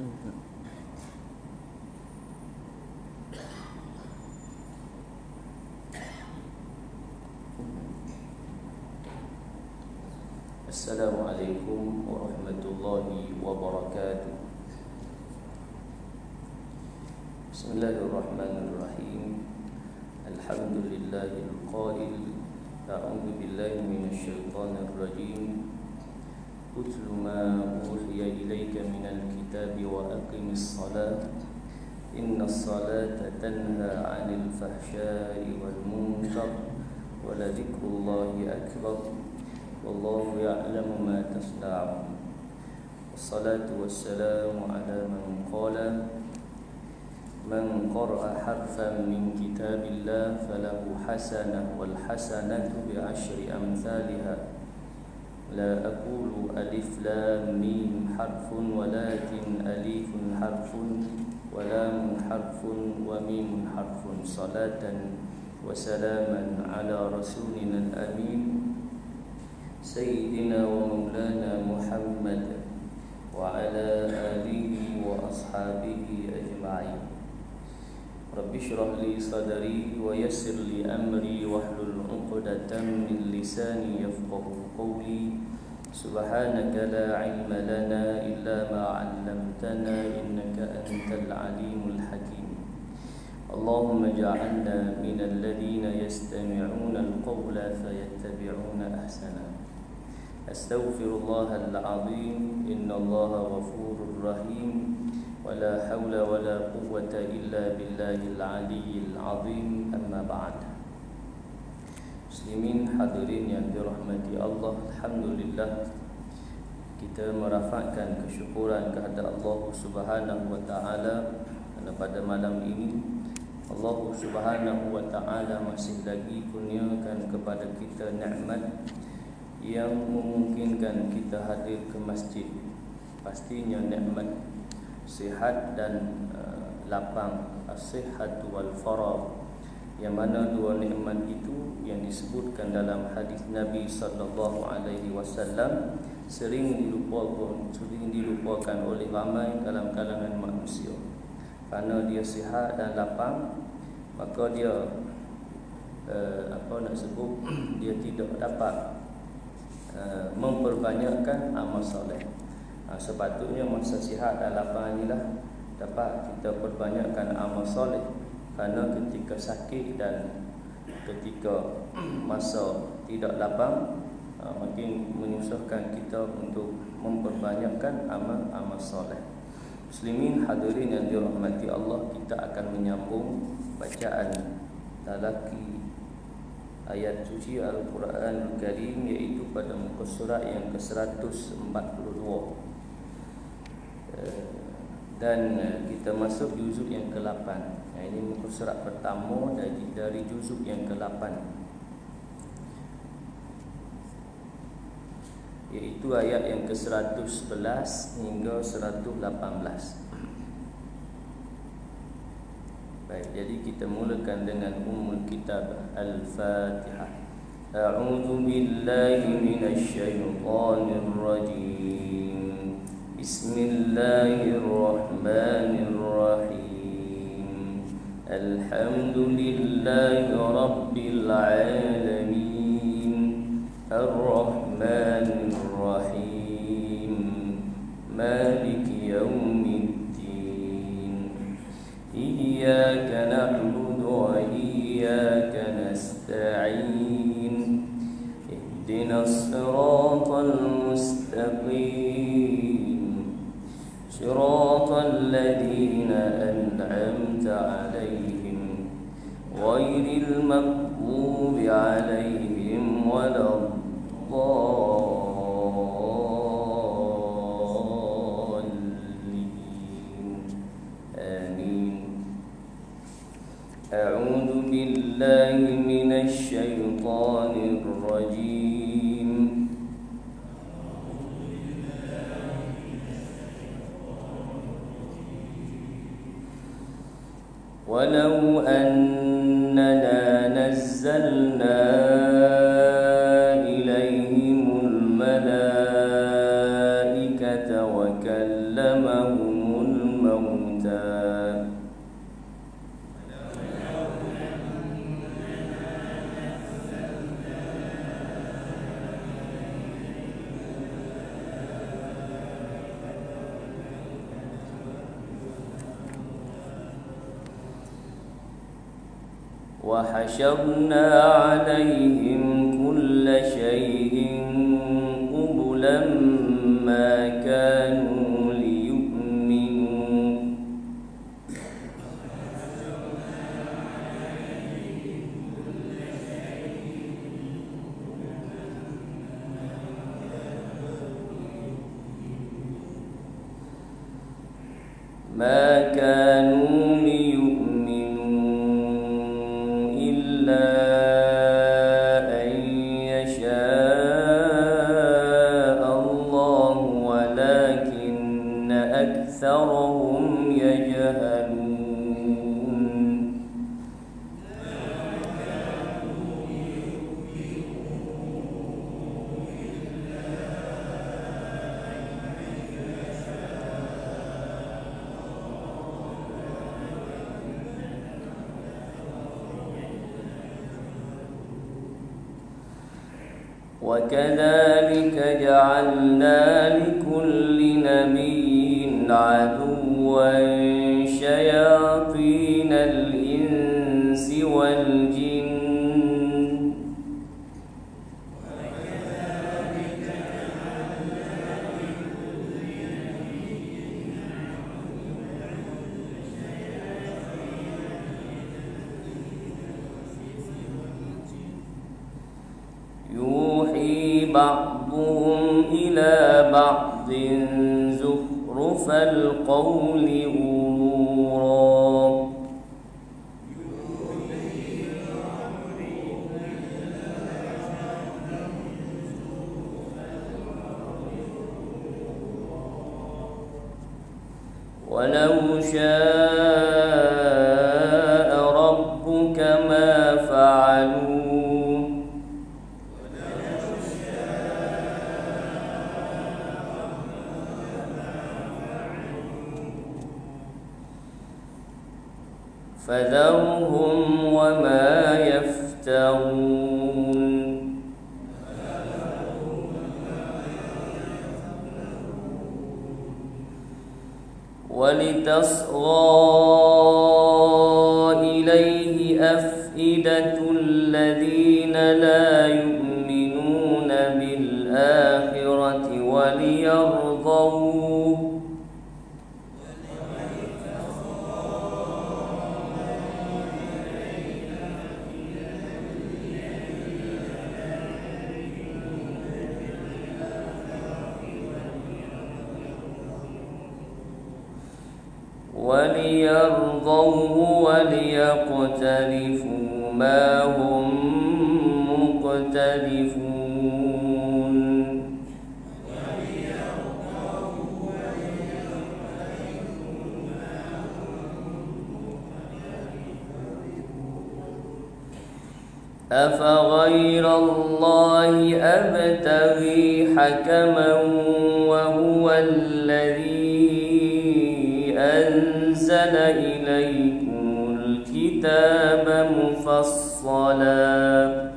Assalamualaikum warahmatullahi wabarakatuh. Bismillahirrahmanirrahim. Alhamdulillahil qail, a'udzu billahi minasyaitonir rajim. Utlu ma uhiya ilayka minal kitabi wa aqimis shalah. Innas salata tanha 'anil fahsya'i wal munkar wa la dzikrullahi akbar. Wallahu ya'lamu ma tasna'un. Wassalatu wassalamu ala man qala man qara'a harfan min kitabillah falahu hasanah wal hasanatu bi'ashri amsalha. La aqulu alif lam mim harfun walakin alifun harfun wa lamun harfun wa mimun harfun. Salatan wa salaman ala rasulina al-amin Sayyidina wa maulana Muhammad wa ala alihi wa ashabihi ajma'in. Rabbi shrah li sadri wa yassir li amri wahlul 'uqdatam min lisani yafqahu qawli. Subhanaka la 'ilma lana illa ma 'allamtana innaka antal 'alimul hakim. Allahumma ij'alna minal ladzina yastami'una al-qawla fayattabi'una ahsana. Astaghfirullahal azim, innallaha ghafurur rahim. Wala haula wala quwwata illa billahil aliyyil azim. Amma ba'd. Muslimin hadirin yang dirahmati Allah, alhamdulillah kita merafakkan kesyukuran kepada Allah Subhanahu wa taala kerana pada malam ini Allah Subhanahu wa taala masih lagi kurniakan kepada kita nikmat yang memungkinkan kita hadir ke masjid. Pastinya nikmat sihat dan lapang, as-sihhatu wal faragh, yang mana dua nikmat itu yang disebutkan dalam hadis Nabi sallallahu alaihi wasallam sering dilupakan oleh ramai dalam kalangan manusia. Kerana dia sihat dan lapang, maka dia dia tidak dapat memperbanyakkan amal soleh. Sepatutnya masa sihat dan lapang inilah dapat kita perbanyakkan amal soleh, kerana ketika sakit dan ketika masa tidak lapang makin menyusahkan kita untuk memperbanyakkan amal soleh. Muslimin hadirin yang dirahmati Allah, kita akan menyambung bacaan talaki ayat suci Al-Quran Al-Karim, iaitu pada muka surat yang ke-142. Dan kita masuk juzuk yang ke-8. Ini muka surat pertama dari juzuk yang ke-8, iaitu ayat yang ke-111 hingga 118. Baik, jadi kita mulakan dengan ummul kitab, Al-Fatihah. A'udzu billahi minasy syaithanir rajim. Bismillahirrahmanirrahim. Alhamdulillahi rabbil alamin. Ar-Rahmanir Rahim. Maliki yaumiddin. Iyyaka na'budu wa iyyaka nasta'in. Ihdinas siratal mustaqim. Siratal ladzina an'amta 'alaihim ghairil maghdubi 'alaihim waladdallin. A'udzu billahi minasy syaithanir rajim. Walau annana nazzalna ilaihimul malaikata wa kallamahumul وحشرنا عليهم كل شيء قبلا ما كانوا ليؤمنوا إلا أن يشاء الله ولكن أكثرهم يجهلون وكذلك جعلنا لكل نبي عدوا شياطين الإنس والجن يوحي بعضهم إلى بعض زخرف القول غرورا ولو شاء ربك ما فعلوه فذرهم وما يفترون ولتصغى إليه أفئدة الذين لا يؤمنون بالآخرة وليرضوه وليقترفوا ما هم مقترفون أفغير الله أبتغي حكما وهو الذي أنزل إليكم الكتاب مفصلا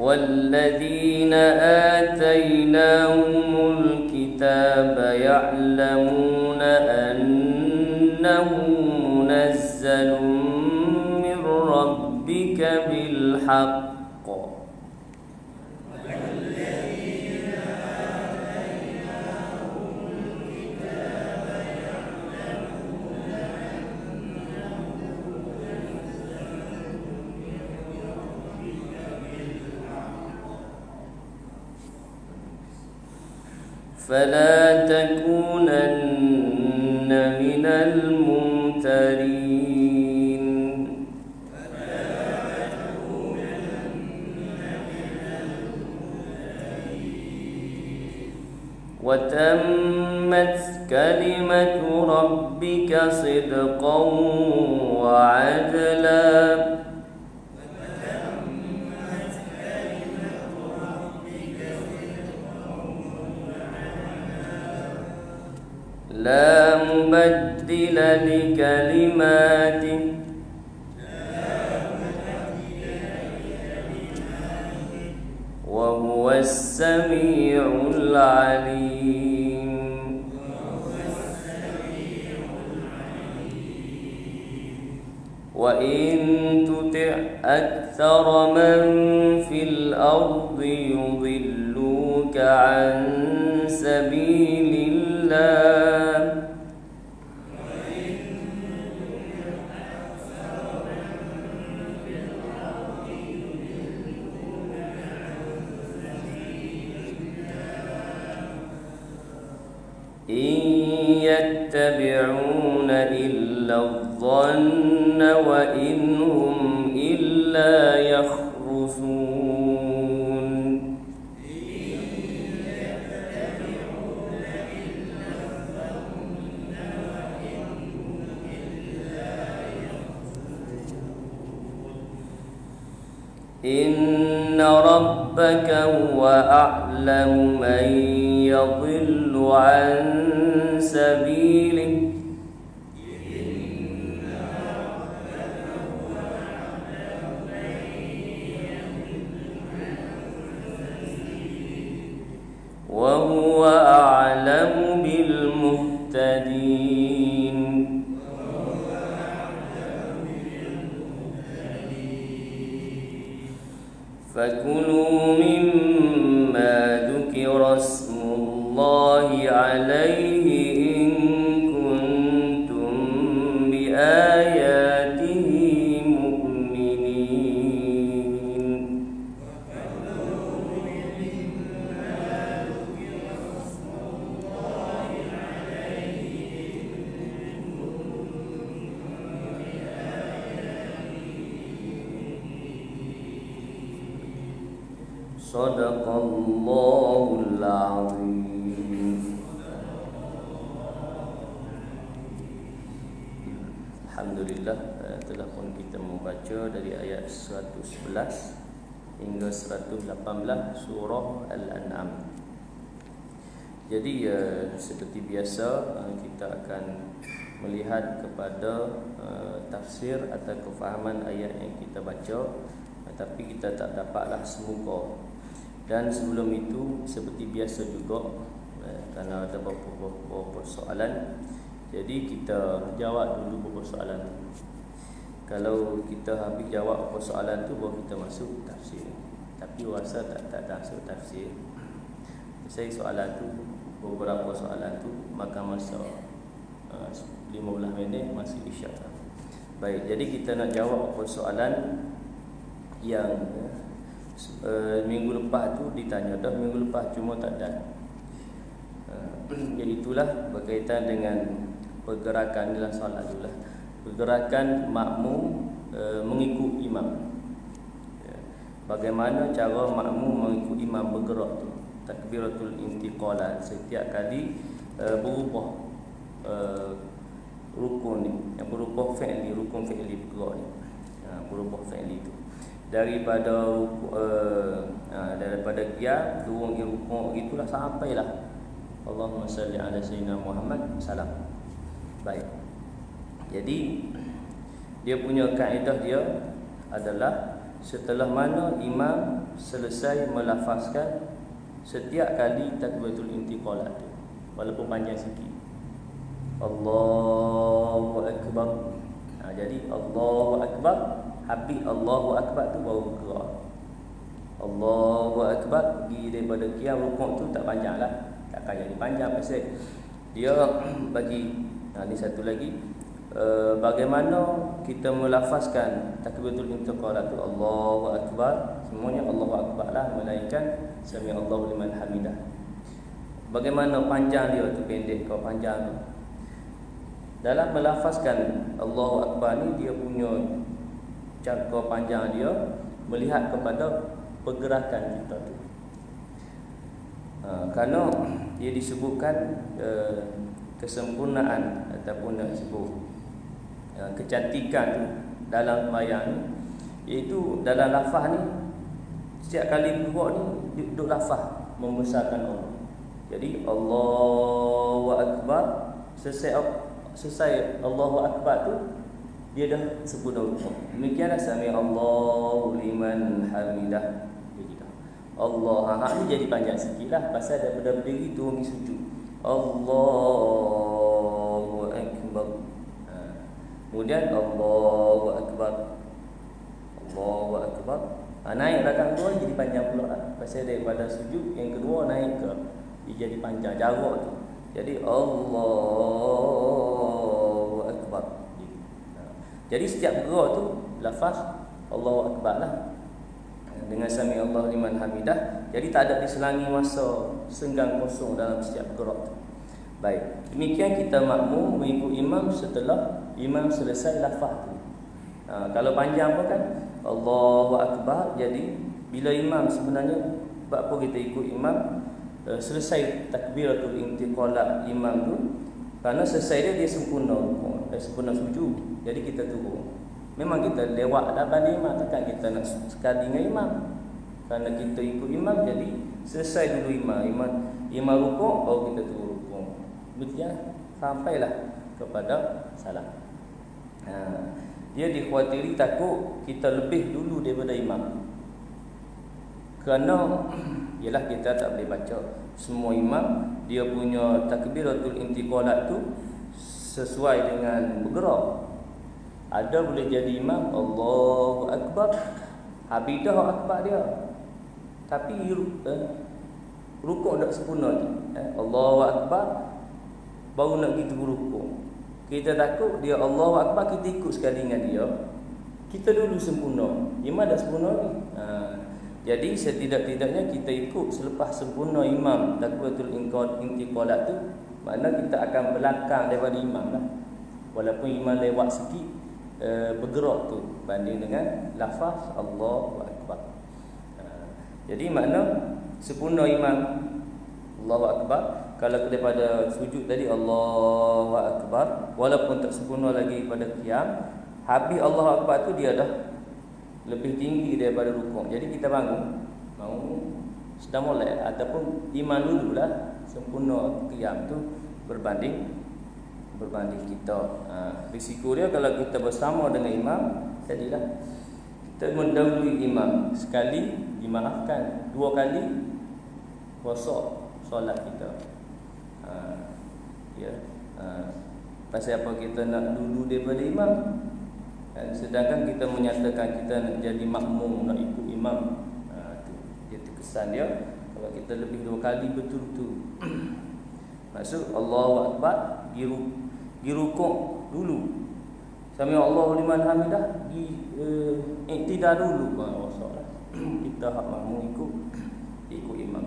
والذين آتيناهم الكتاب يعلمون أنه منزل من ربك بالحق فلا تكونن من الممترين وتمت كلمة ربك صدقا وعدلا لا مبدل لكلماته وهو السميع العليم وإن تطع أكثر من في الأرض يضلوك عن سبيل الله إن يتبعون إلا الظن وإن هم إلا يخرصون إن ربك هو أعلم من يضل عن سبيله وهو أعلم بالمهتدين فكلوا مما ذكر اسم الله عليه إن كنتم بآياته مؤمنين Sadaqallahul azim. Alhamdulillah, telah pun kita membaca dari ayat 111 hingga 118 surah Al-An'am. Jadi seperti biasa kita akan melihat kepada tafsir atau kefahaman ayat yang kita baca, tapi kita tak dapatlah semuka. Dan sebelum itu seperti biasa juga, kerana ada beberapa soalan, jadi kita jawab dulu beberapa soalan tu. Kalau kita habis jawab beberapa soalan tu, baru kita masuk tafsir. Tapi rasa tak masuk tafsir. Saya soalan tu, beberapa soalan tu makan masa 15 minit masih isyak. Baik, jadi kita nak jawab beberapa soalan yang minggu lepas tu ditanya dah, minggu lepas cuma tak ada. Jadi itulah berkaitan dengan pergerakan dalam solat itulah. Pergerakan makmum mengikut imam. Bagaimana cara makmum mengikut imam bergerak tu? Takbiratul intiqalah, setiap kali berubah rukun ni, yang berubah fi'li, rukun fi'li bergerak ni. Berubah fi'li tu. Daripada qiyam turun ke rukuk, itulah sampailah Allahumma salli ala sayyidina Muhammad salam. Baik. Jadi dia punya kaedah dia adalah setelah mana imam selesai melafazkan setiap kali takbiratul intiqalah tu, walaupun panjang sikit, Allahu akbar. Jadi Allahu akbar, habis Allahu akbar tu baru bergerak. Allahu akbar pergi daripada qiyam rukuk tu tak panjanglah, takkan jadi panjang pasal dia bagi. Ni satu lagi, bagaimana kita melafazkan takbiratul intiqalah tu, Allahu akbar, semuanya Allahu akbar lah, melainkan sami Allahu liman hamidah. Bagaimana panjang dia tu, pendek ke panjang tu. Dalam melafazkan Allahu akbar ni, dia punya cara panjang dia melihat kepada pergerakan kita tu. Kerana dia disebutkan kesempurnaan ataupun nak sebut kecantikan tu dalam sembahyang ni, iaitu dalam lafaz ni, setiap kali bergerak ni duduk lafaz membesarkan Allah. Jadi Allahu akbar, selesai Allahu Akbar tu dia dah sempurna rukuk. Demikianlah sami Allahu liman hamidah. Jadi dah Allah ni jadi panjang sikitlah pasal daripada berdiri turun pergi sujud. Allahu Akbar. Kemudian Allahu Akbar. Allahu Akbar. Naik rakaat kedua jadi panjang pula pasal daripada sujud yang kedua naik ke dia jadi panjang jarak tu. Jadi Allahu Akbar. Jadi setiap gerak tu lafaz Allahu Akbar lah dengan sami Allah liman hamidah. Jadi tak ada diselangi masa senggang kosong dalam setiap gerak tu. Baik, demikian kita makmum mengikut imam setelah imam selesai lafaz tu. Kalau panjang pun kan Allahu Akbar. Jadi bila imam sebenarnya sebab apa kita ikut imam selesai takbiratul intiqalat imam tu, kerana selesai dia sempurna sempurna sujud. Jadi kita turun. Memang kita lewat dah balik imam, takkan kita nak sekali dengan imam. Kerana kita ikut imam, jadi selesai dulu imam rukuk baru kita turun rukuk. Begitu sampailah kepada salam. Dia dikhawatiri takut kita lebih dulu daripada imam. Kerana ialah kita tak boleh baca semua imam dia punya takbiratul intiqalat tu sesuai dengan bergerak. Ada boleh jadi imam Allahu Akbar, habis dah akbar dia, tapi rukuk tak sempurna tu. Allahu Akbar baru nak pergi rukuk. Kita takut dia Allahu Akbar, kita ikut sekali dengan dia, kita dulu sempurna, imam dah sempurna ni. Jadi setidak-tidaknya kita ikut selepas sempurna imam takbiratul intiqalat tu, makna kita akan belakang daripada imam lah. Walaupun imam lewat sikit bergerak tu banding dengan lafaz Allahu Akbar. Jadi makna sempurna imam Allahu Akbar. Kalau daripada sujud tadi Allahu Akbar, walaupun tak sempurna lagi pada qiyam, habis Allahu Akbar tu dia dah lebih tinggi daripada rukuk. Jadi kita bangun sedang mulai ataupun imam dululah sempurna qiyam tu berbanding kita. Risiko dia kalau kita bersama dengan imam, jadilah kita mendahului imam. Sekali dimaafkan, dua kali rosak solat kita. Pasal apa kita nak dulu daripada imam? Sedangkan kita menyatakan kita nak jadi makmum, nak ikut imam. Dia terkesan dia kalau kita lebih dua kali betul-betul. Maksud Allahu Akbar di rukuk dulu. Sami Allahu liman hamidah di iktidal dulu masalah. Kita hak makmum ikut imam.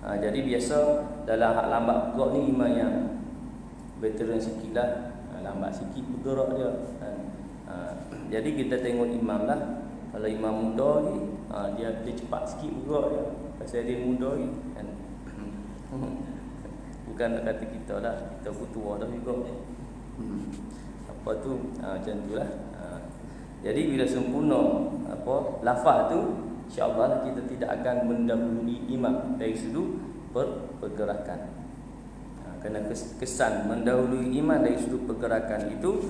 Jadi biasa dalam hak lambat bergerak ni imam yang veteran sikitlah, lambat sikit bergerak dia. Jadi kita tengok imam lah. Kalau imam muda ni dia cepat sikit bergerak dia, pasal dia muda ni kan. Bukan nak kata kita lah, kita tua dah juga. Apa tu macam tu lah. Jadi bila sempurna lafaz tu, insya-Allah kita tidak akan mendahului imam dari sudut pergerakan. Kerana kesan mendahului imam dari sudut pergerakan itu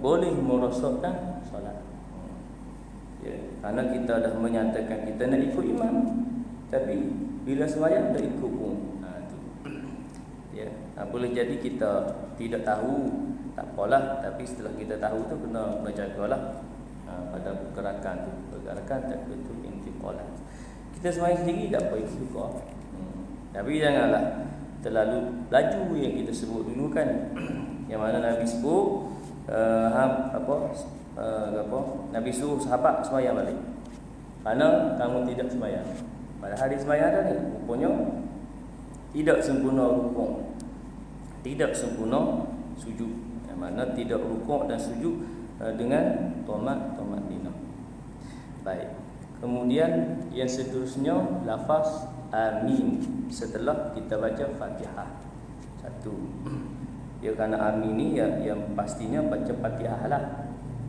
boleh merosakkan solat. Kerana kita dah menyatakan kita nak ikut imam, tapi bila sembahyang tak ikut pun. Boleh jadi kita tidak tahu, tak apalah, tapi setelah kita tahu tu kena jagalah pada pergerakan tak betul intiqalat. Kita sembahyang sendiri tak apa juga. Tapi janganlah terlalu laju yang kita sebut dulu kan. Yang mana Nabi sebut Nabi suruh sahabat sembahyang balik. Kerana kamu tidak sembahyang. Pada hari sembahyang dah ni rupanya tidak sempurna rukuk, tidak sempurna sujud. Yang mana tidak rukuk dan sujud dengan tamak-tamak. Baik. Kemudian yang seterusnya lafaz amin setelah kita baca Fatihah. Satu. Dia kerana amin ni yang pastinya baca Fatihah lah.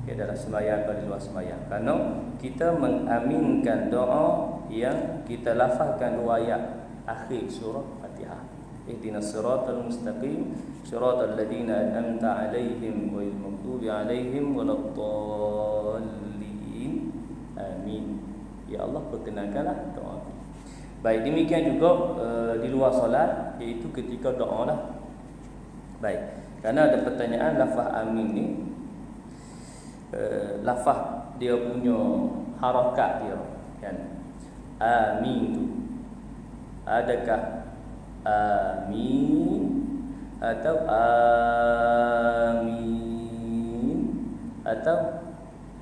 Dalam sembahyang atau di luar sembahyang. Kerana kita mengaminkan doa yang kita lafazkan dua ayat akhir surah Fatihah. ihdinas siratal mustaqim siratal ladzina an'amta 'alaihim ghairil maghdubi 'alaihim waladdallin. Amin. Ya Allah, perkenankanlah doa. Baik, demikian juga di luar solat, iaitu ketika doa lah. Baik, kerana ada pertanyaan lafaz amin ni, lafaz dia punya harakat dia kan. Amin tu adakah amin atau amin atau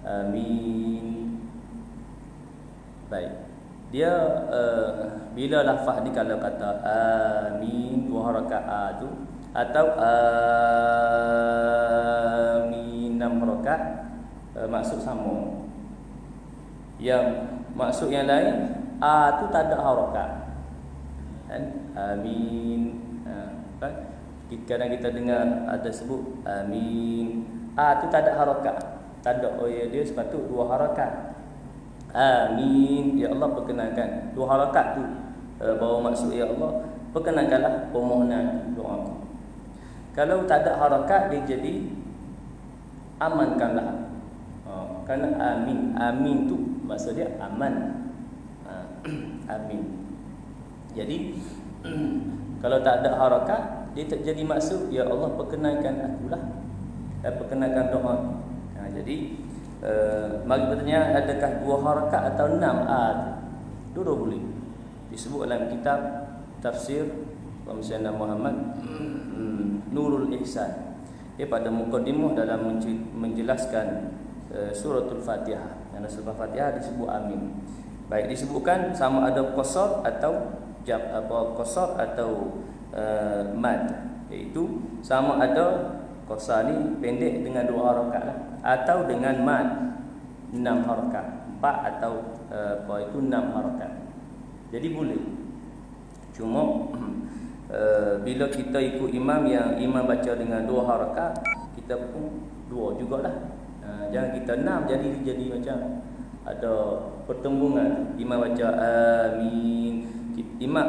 amin? Baik, dia bila lafaz ni kalau kata amin dua harakat a tu atau amin 6 harakat, maksud sama. Yang maksud yang lain, a tu tak ada harakat kan? Amin. Kadang kita dengar ada sebut amin, a tu tak ada harakat, tak ada. Oh ya, dia sepatut 2 harakat. Amin, ya Allah perkenankan. 2 harakat tu bahawa maksud ya Allah perkenankanlah permohonan doa. Kalau tak ada harakat, dia jadi amankanlah. Kerana amin, amin tu maksud dia aman. Amin. Jadi kalau tak ada harakat, dia tak jadi maksud ya Allah perkenankan akulah, perkenankan doa. Jadi mari bertanya, adakah 2 harakat atau 6 dua boleh. Disebut dalam kitab tafsir Rasulullah Muhammad Nurul Ihsan. Dia pada mukadimah dalam menjelaskan suratul Fatihah. Dan surah Fatihah disebut amin. Baik, disebutkan sama ada qasar atau qasar atau mad, iaitu sama ada qasar ni pendek dengan 2 harakat lah, atau dengan mad 6 harakat, 4 atau itu 6 harakat. Jadi boleh. Cuma bila kita ikut imam yang imam baca dengan 2 harakat, kita pun 2 jugalah. Jangan kita 6 jadi macam ada pertembungan. Imam baca amin, imam